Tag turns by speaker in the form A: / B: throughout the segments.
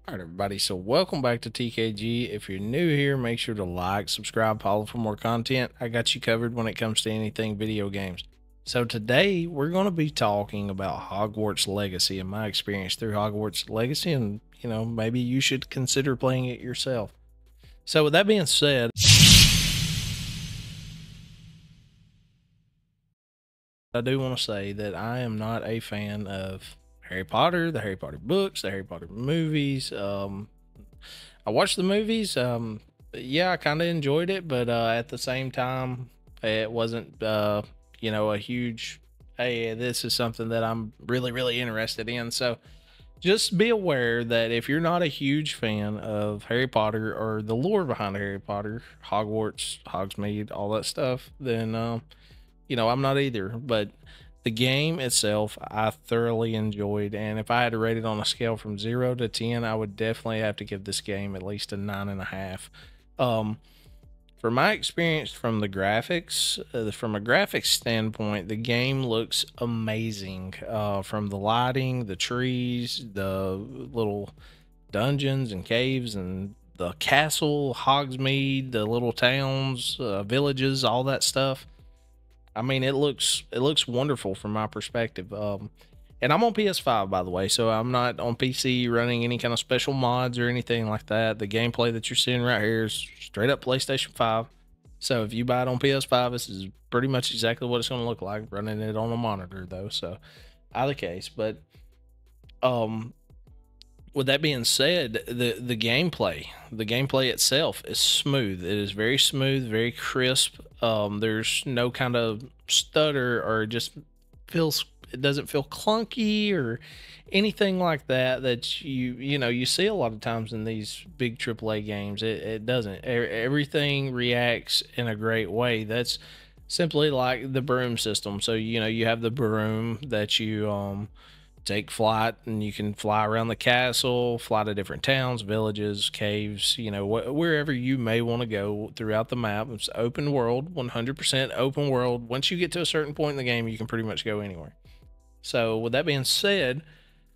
A: All right, everybody. So, welcome back to TKG. If you're new here, make sure to like, subscribe, follow for more content. I got you covered when it comes to anything video games. So, today we're going to be talking about Hogwarts Legacy and my experience through Hogwarts Legacy, and maybe you should consider playing it yourself. So, with that being said, I do want to say that I am not a fan of Harry Potter, the Harry Potter books, the Harry Potter movies. I watched the movies. Yeah, I kind of enjoyed it, but at the same time, it wasn't, a huge, hey, this is something that I'm really, really interested in. So just be aware that if you're not a huge fan of Harry Potter or the lore behind Harry Potter, Hogwarts, Hogsmeade, all that stuff, then I'm not either. But the game itself, I thoroughly enjoyed, and if I had to rate it on a scale from 0 to 10, I would definitely have to give this game at least a 9.5. Um, for my experience from the graphics, from a graphics standpoint, the game looks amazing. From the lighting, the trees, the little dungeons and caves, and the castle, Hogsmeade, the little towns, villages, all that stuff. I mean, it looks wonderful from my perspective. And I'm on PS5, by the way, so I'm not on PC running any kind of special mods or anything like that. The gameplay that you're seeing right here is straight up PlayStation 5. So if you buy it on PS5, this is pretty much exactly what it's going to look like running it on a monitor, though. So either case, but um, with that being said, the gameplay itself is smooth. It is very smooth, very crisp. There's no kind of stutter or just feels it doesn't feel clunky or anything like that you see a lot of times in these big AAA games. It doesn't. Everything reacts in a great way. That's simply like the broom system. So you have the broom that you take flight, and you can fly around the castle, fly to different towns, villages, caves, wherever you may want to go throughout the map. It's open world, 100% open world. Once you get to a certain point in the game, you can pretty much go anywhere. So with that being said,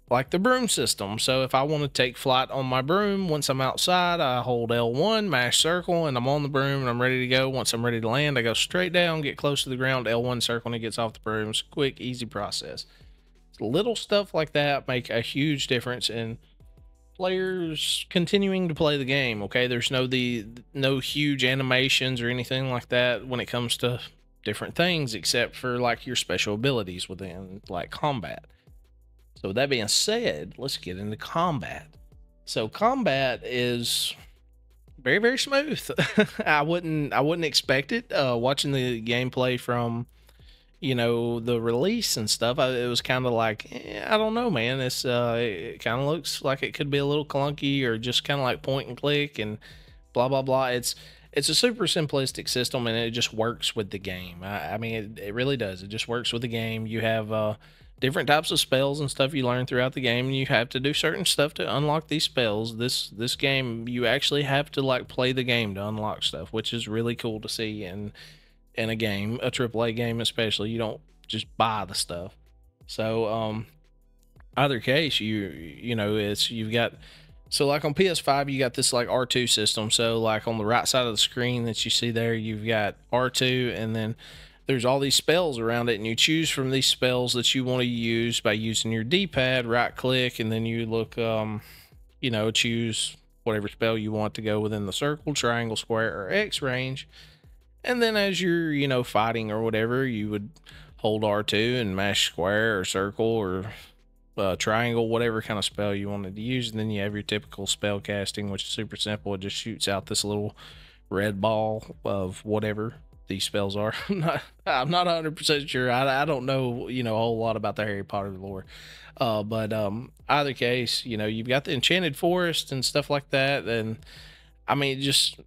A: like the broom system, so if I want to take flight on my broom, once I'm outside, I hold L1, mash circle, and I'm on the broom and I'm ready to go. Once I'm ready to land, I go straight down, get close to the ground, L1 circle, and it gets off the broom. It's a quick, easy process. Little stuff like that make a huge difference in players continuing to play the game. Okay, there's no huge animations or anything like that when it comes to different things, except for like your special abilities within like combat. So with that being said, let's get into combat. So combat is very, very smooth. I wouldn't expect it. Watching the gameplay from the release and stuff, it was kind of like, I don't know, man. It kind of looks like it could be a little clunky or just kind of like point and click and blah blah blah. It's a super simplistic system, and it just works with the game. I mean, it really does. It just works with the game. You have different types of spells and stuff you learn throughout the game, and you have to do certain stuff to unlock these spells. This game, you actually have to like play the game to unlock stuff, which is really cool to see. And in a game, a AAA game especially, you don't just buy the stuff. So either case, you've got, so like on PS5 you got this like R2 system. So like on the right side of the screen that you see there, you've got R2, and then there's all these spells around it, and you choose from these spells that you want to use by using your D-pad, right click, and then you look choose whatever spell you want to go within the circle, triangle, square, or X range. And then as you're, fighting or whatever, you would hold R2 and mash square or circle or triangle, whatever kind of spell you wanted to use. And then you have your typical spell casting, which is super simple. It just shoots out this little red ball of whatever these spells are. I'm not 100% sure. I don't know, a whole lot about the Harry Potter lore. But either case, you've got the Enchanted Forest and stuff like that. And I mean, just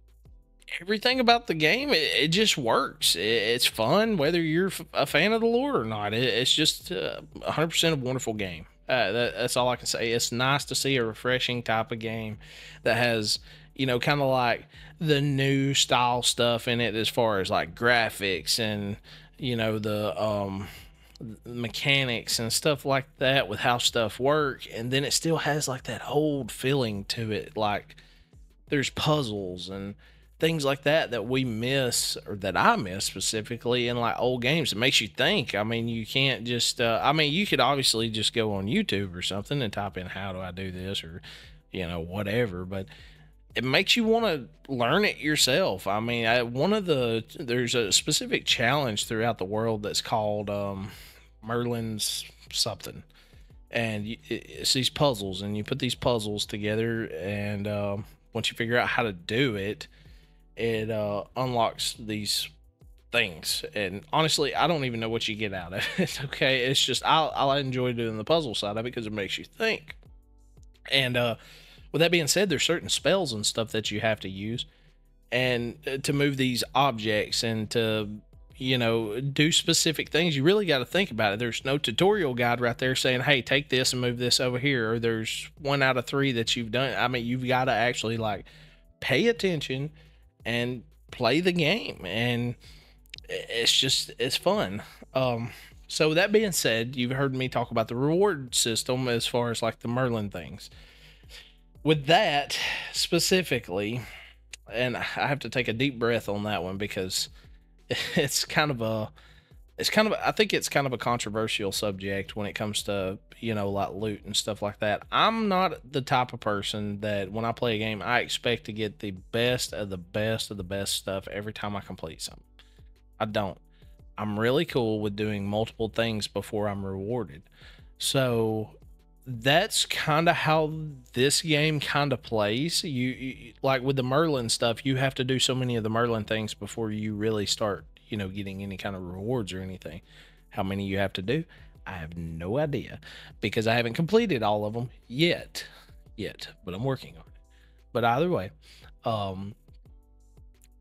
A: everything about the game, it just works. It's fun whether you're a fan of the lore or not. It's just 100% a wonderful game. That's all I can say. It's nice to see a refreshing type of game that has kind of like the new style stuff in it, as far as like graphics and the mechanics and stuff like that with how stuff work, and then it still has like that old feeling to it. Like there's puzzles and things like that that we miss, or that I miss specifically in like old games. It makes you think. I mean, you can't just I mean, you could obviously just go on YouTube or something and type in how do I do this, or whatever, but it makes you want to learn it yourself. I mean, there's a specific challenge throughout the world that's called Merlin's something, and it's these puzzles, and you put these puzzles together, and once you figure out how to do it, it unlocks these things. And honestly, I don't even know what you get out of it. Okay, it's just I enjoy doing the puzzle side of it because it makes you think. And with that being said, there's certain spells and stuff that you have to use, and to move these objects and to do specific things. You really got to think about it. There's no tutorial guide right there saying, hey, take this and move this over here, or there's 1 out of 3 that you've done. I mean, you've got to actually like pay attention and play the game, and it's fun. So that being said, you've heard me talk about the reward system as far as like the Merlin things. With that specifically, and I have to take a deep breath on that one because it's kind of a I think it's kind of a controversial subject when it comes to like loot and stuff like that. I'm not the type of person that when I play a game I expect to get the best of the best of the best stuff every time I complete something. I don't. I'm really cool with doing multiple things before I'm rewarded. So that's kind of how this game kind of plays. You like with the Merlin stuff, you have to do so many of the Merlin things before you really start, getting any kind of rewards or anything. How many you have to do, I have no idea because I haven't completed all of them yet, but I'm working on it. But either way,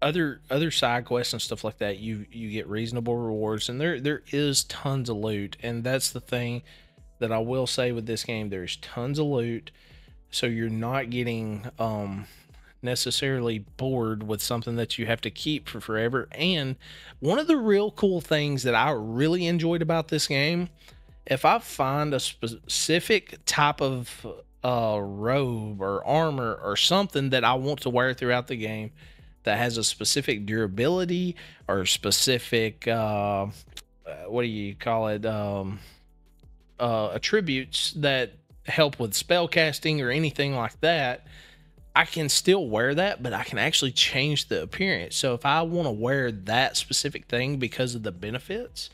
A: other side quests and stuff like that, you get reasonable rewards, and there is tons of loot, and that's the thing that I will say with this game. There's tons of loot, so you're not getting necessarily bored with something that you have to keep for forever. And one of the real cool things that I really enjoyed about this game, if I find a specific type of robe or armor or something that I want to wear throughout the game that has a specific durability or specific what do you call it, attributes that help with spell casting or anything like that, I can still wear that, but I can actually change the appearance. So if I want to wear that specific thing because of the benefits,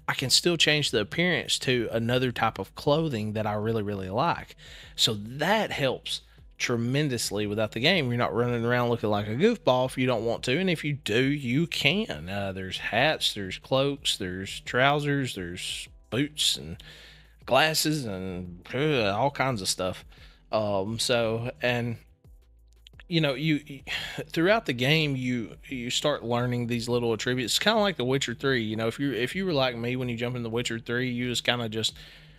A: I can still change the appearance to another type of clothing that I really, really like. So that helps tremendously without the game. You're not running around looking like a goofball if you don't want to, and if you do, you can. There's hats, there's cloaks, there's trousers, there's boots and glasses and all kinds of stuff. So, and you throughout the game you start learning these little attributes. It's kind of like The Witcher 3. If you were like me when you jump in The Witcher 3, you was kind of just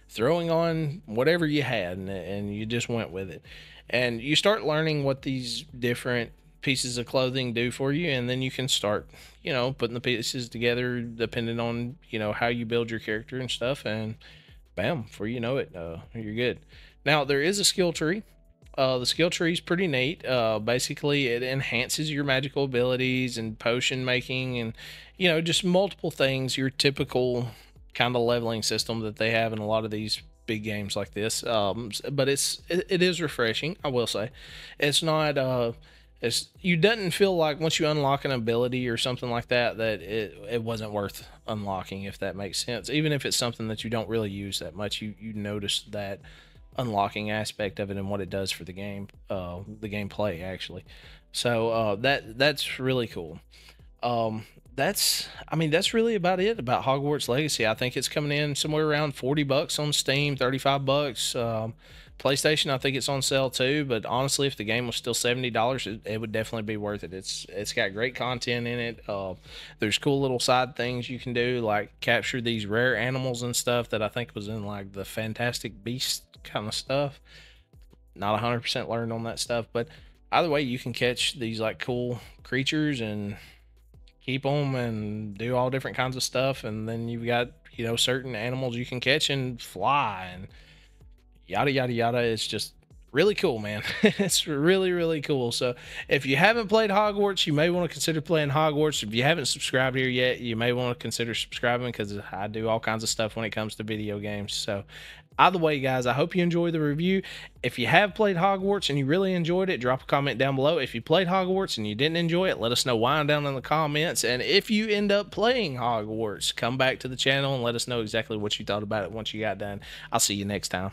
A: throwing on whatever you had, and you just went with it, and you start learning what these different pieces of clothing do for you, and then you can start putting the pieces together depending on how you build your character and stuff, and bam, before you know it, you're good. Now there is a skill tree. The skill tree is pretty neat. Basically, it enhances your magical abilities and potion making, and just multiple things. Your typical kind of leveling system that they have in a lot of these big games like this. But it is refreshing, I will say. It's not. You doesn't feel like once you unlock an ability or something like that it wasn't worth unlocking, if that makes sense. Even if it's something that you don't really use that much, you notice that unlocking aspect of it and what it does for the game, the gameplay actually. So that's really cool. That's really about it about Hogwarts Legacy. I think it's coming in somewhere around $40 on Steam, $35. PlayStation, I think it's on sale too, but honestly, if the game was still $70, it would definitely be worth it. It's got great content in it. There's cool little side things you can do, like capture these rare animals and stuff that I think was in like the Fantastic Beast kind of stuff. Not 100% learned on that stuff, but either way, you can catch these like cool creatures and keep them and do all different kinds of stuff. And then you've got you know, certain animals you can catch and fly and yada yada yada. It's just really cool, man. It's really really cool. So if you haven't played Hogwarts, you may want to consider playing Hogwarts. If you haven't subscribed here yet, you may want to consider subscribing, because I do all kinds of stuff when it comes to video games. So either way, guys, I hope you enjoy the review. If you have played Hogwarts and you really enjoyed it, drop a comment down below. If you played Hogwarts and you didn't enjoy it, let us know why down in the comments. And if you end up playing Hogwarts, come back to the channel and let us know exactly what you thought about it once you got done. I'll see you next time.